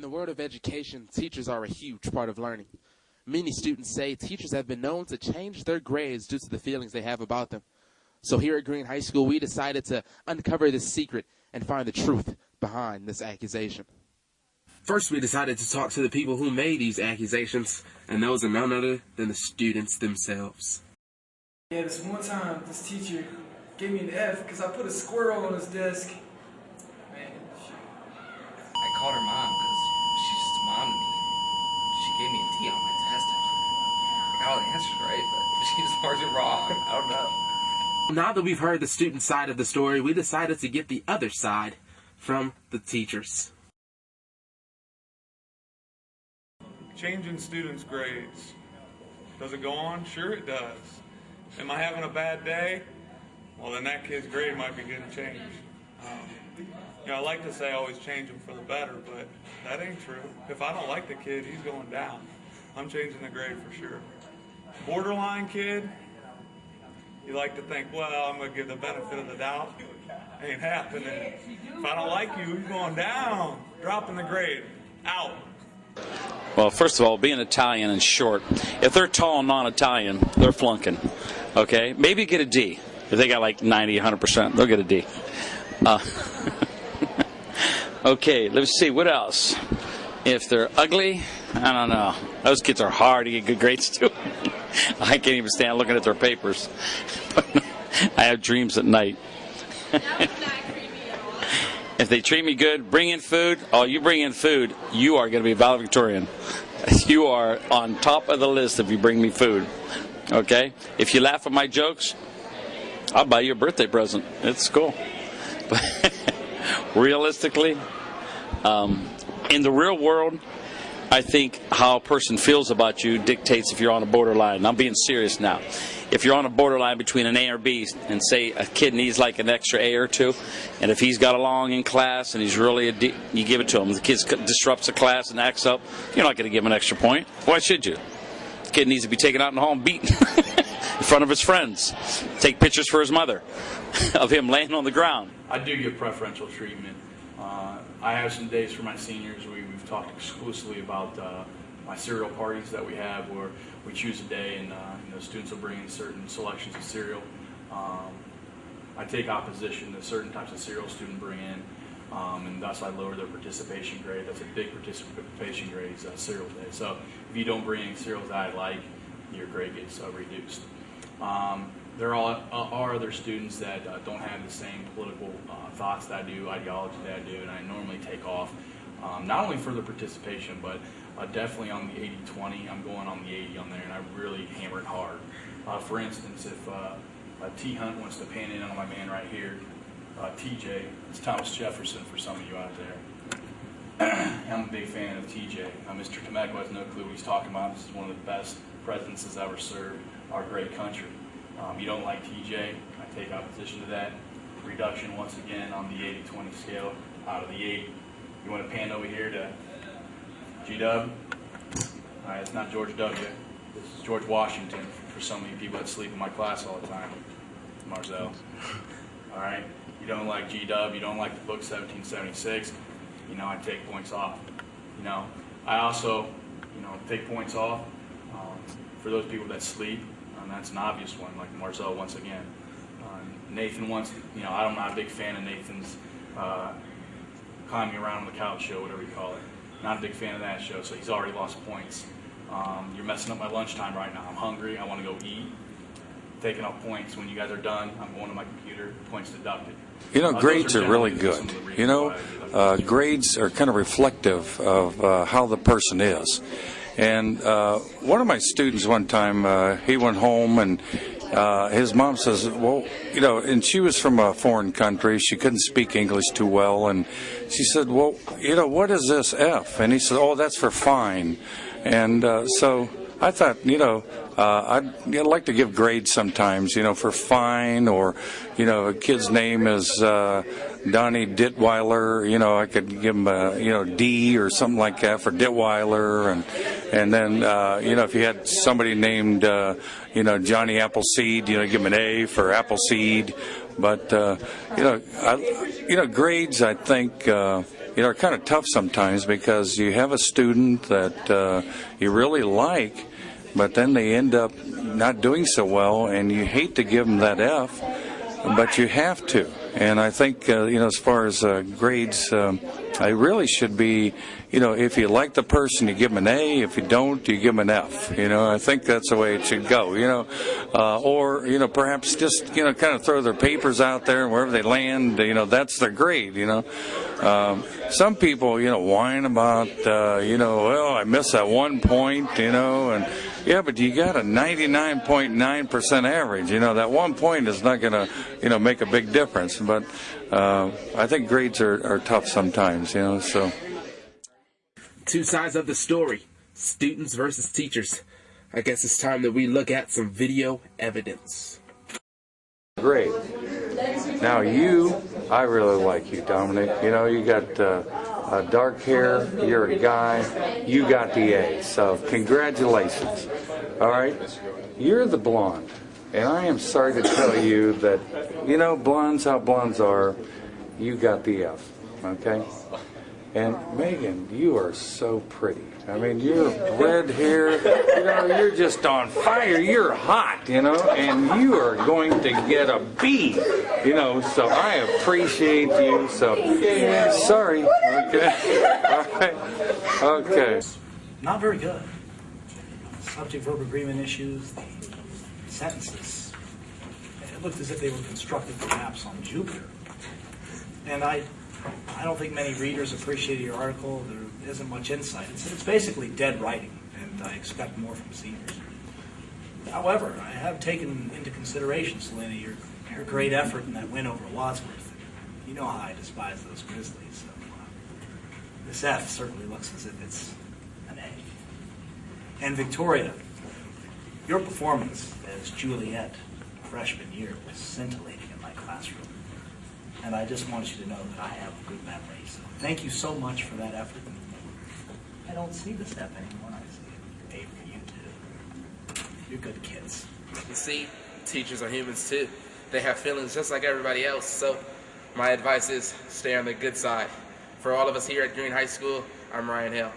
the world of education, teachers are a huge part of learning. Many students say teachers have been known to change their grades due to the feelings they have about them. So here at Green High School, we decided to uncover this secret and find the truth behind this accusation. First, we decided to talk to the people who made these accusations, and those are none other than the students themselves. Yeah, this one time, this teacher gave me an F because I put a squirrel on his desk. Man, I called her mom because she's just a mom to me. She gave me a D on my test. I got all the answers right, but she just marked it wrong. I don't know. Now that we've heard the student side of the story, we decided to get the other side from the teachers. Changing students' grades. Does it go on? Sure it does. Am I having a bad day? Well, then that kid's grade might be getting changed. I like to say always change them for the better, but that ain't true. If I don't like the kid, he's going down. I'm changing the grade for sure. Borderline kid, you like to think, well, I'm going to give the benefit of the doubt. Ain't happening. If I don't like you, you're going down. Dropping the grade. Out. Well, first of all, being Italian and short, if they're tall and non-Italian, they're flunking. Okay? Maybe get a D. If they got like 90, 100%, they'll get a D. Okay, let's see. What else? If they're ugly, I don't know. Those kids are hard to get good grades to. I can't even stand looking at their papers. I have dreams at night. If they treat me good, bring in food. Oh, you bring in food, you are going to be valedictorian. You are on top of the list if you bring me food. Okay? If you laugh at my jokes, I'll buy you a birthday present. It's cool. But realistically, in the real world, I think how a person feels about you dictates if you're on a borderline. I'm being serious now. If you're on a borderline between an A or B, and say a kid needs like an extra A or two, and if he's got along in class and he's really a D, you give it to him. The kid disrupts the class and acts up, you're not going to give him an extra point. Why should you? The kid needs to be taken out in the hall and beaten in front of his friends. Take pictures for his mother of him laying on the ground. I do give preferential treatment. I have some days for my seniors. We've talked exclusively about my cereal parties that we have, where we choose a day and students will bring in certain selections of cereal. I take opposition to certain types of cereal students bring in, and thus I lower their participation grade. That's a big participation grade, cereal day. So if you don't bring any cereals that I like, your grade gets reduced. There are other students that don't have the same political thoughts that I do, ideology that I do, and I normally take off, not only for the participation, but definitely on the 80-20. I'm going on the 80 on there, and I really hammer it hard. For instance, if T. Hunt wants to pan in on my man right here, TJ, it's Thomas Jefferson for some of you out there. I'm a big fan of TJ. Mr. Temecula has no clue what he's talking about. This is one of the best presidents that's ever served our great country. You don't like TJ, I take opposition to that. Reduction once again on the 80-20 scale out of the 80. You want to pan over here to G-Dub? All right, it's not George W. This is George Washington for some of you people that sleep in my class all the time. Marzell. All right, you don't like G-Dub, you don't like the book 1776. I take points off. I also, take points off for those people that sleep. That's an obvious one, like Marzell once again. Nathan wants, I'm not a big fan of Nathan's climbing around on the couch show, whatever you call it. Not a big fan of that show, so he's already lost points. You're messing up my lunchtime right now. I'm hungry, I want to go eat. Taking off points. When you guys are done, I'm going to my computer, points deducted. Grades are really good. Grades are kind of reflective of how the person is. And one of my students one time, he went home and his mom says, well, and she was from a foreign country. She couldn't speak English too well. And she said, well, what is this F? And he said, oh, that's for fine. And so I thought, I'd like to give grades sometimes, for fine, or, a kid's name is Donnie Ditweiler, I could give him a, D or something like that for Ditweiler. And then, if you had somebody named, Johnny Appleseed, give him an A for Appleseed. But, grades, I think, are kind of tough sometimes, because you have a student that you really like, but then they end up not doing so well, and you hate to give them that F, but you have to. And I think, as far as grades, I really should be, if you like the person, you give them an A. If you don't, you give them an F. I think that's the way it should go, or, perhaps just, kind of throw their papers out there, and wherever they land, that's their grade, Some people, whine about, well, I missed that 1 point, and yeah, but you got a 99.9% average. That 1 point is not going to, make a big difference. But I think grades are tough sometimes, so. Two sides of the story, students versus teachers. I guess it's time that we look at some video evidence. Great. Now I really like you, Dominic. You got dark hair, you're a guy, you got the A, so congratulations. All right, you're the blonde, and I am sorry to tell you that, blondes, how blondes are, you got the F, okay? And Megan, you are so pretty. I mean, your red hair, you're just on fire. You're hot, and you are going to get a B, so I appreciate you. So, sorry. Okay. All right. Okay. Not very good. Subject-verb agreement issues, the sentences. It looked as if they were constructed perhaps on Jupyter. And I don't think many readers appreciated your article. There isn't much insight. It's basically dead writing, and I expect more from seniors. However, I have taken into consideration, Selena, your great effort in that win over Wadsworth. You know how I despise those Grizzlies. So, this F certainly looks as if it's an A. And Victoria, your performance as Juliet freshman year was scintillating in my classroom. And I just want you to know that I have a good memory. So thank you so much for that effort. I don't see the step anymore. I see it. A for you too. You're good kids. You see, teachers are humans too. They have feelings just like everybody else. So my advice is stay on the good side. For all of us here at Green High School, I'm Ryan Hill.